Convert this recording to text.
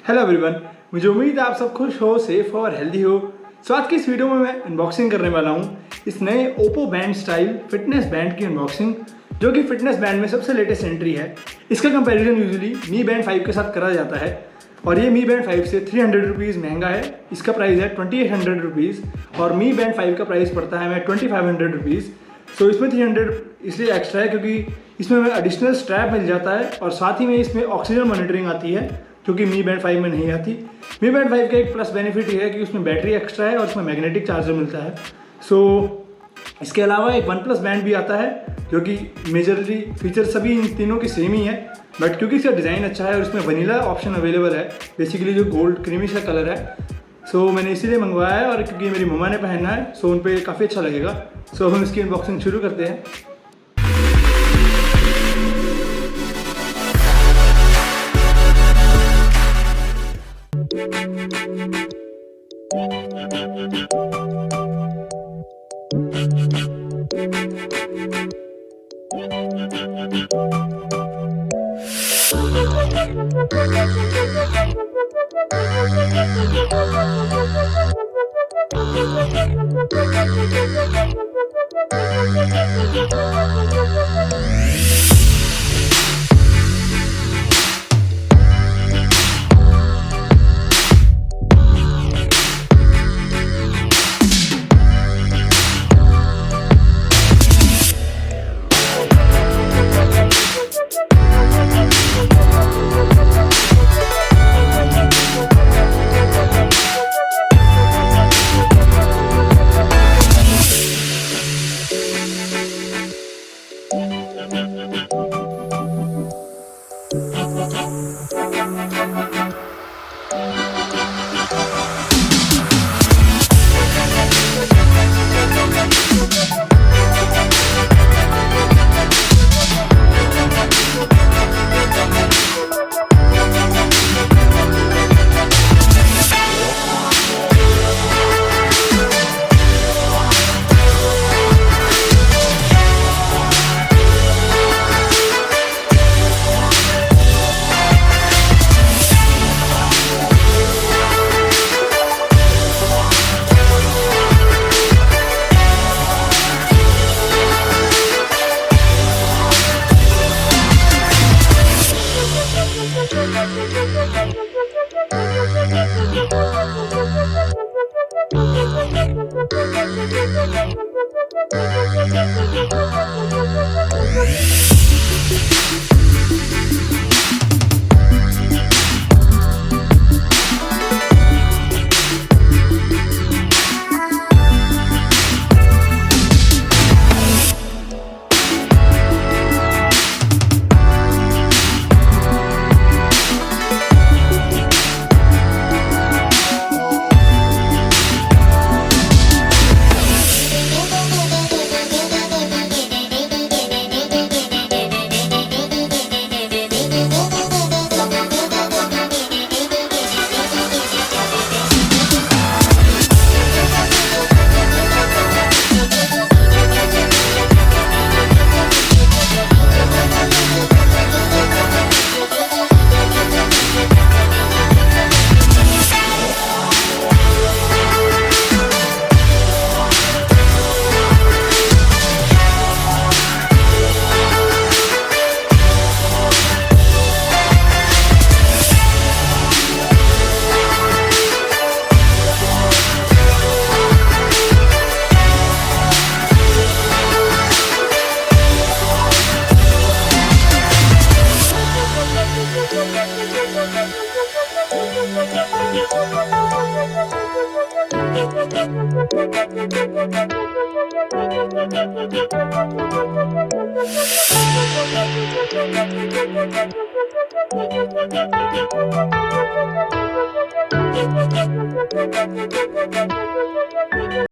Hello everyone, मुझे उम्मीद है आप सब खुश हो, सेफ हो और हेल्दी हो। सो आज की इस वीडियो में मैं अनबॉक्सिंग करने वाला हूँ इस नए Oppo band style fitness band की अनबॉक्सिंग, जो कि फिटनेस बैंड में सबसे लेटेस्ट एंट्री है। इसका कंपैरिजन यूजुअली मी बैंड 5 के साथ करा जाता है और ये मी बैंड 5 से 300 रुपीज़ महंगा है। इसका प्राइस है 2800 रुपीज़ और मी बैंड 5 का प्राइस पड़ता है हमें 2500 रुपीज़। सो इसमें 300 इसलिए एक्स्ट्रा है क्योंकि इसमें हमें एडिशनल स्ट्रैप मिल जाता है और साथ ही में इसमें ऑक्सीजन मॉनिटरिंग आती है जो कि मी बैंड 5 में नहीं आती। मी बैंड 5 का एक प्लस बेनिफिट ये है कि उसमें बैटरी एक्स्ट्रा है और उसमें मैग्नेटिक चार्जर मिलता है। सो इसके अलावा एक वन प्लस बैंड भी आता है जो कि मेजरली फीचर सभी इन तीनों की सेम ही है, बट क्योंकि इसका डिज़ाइन अच्छा है और इसमें वनीला ऑप्शन अवेलेबल है, बेसिकली जो गोल्ड क्रीमी सा कलर है। सो मैंने इसीलिए मंगवाया है और क्योंकि मेरी मम्मा ने पहनना है सो उन पर काफ़ी अच्छा लगेगा। सो हम इसकी अनबॉक्सिंग शुरू करते हैं।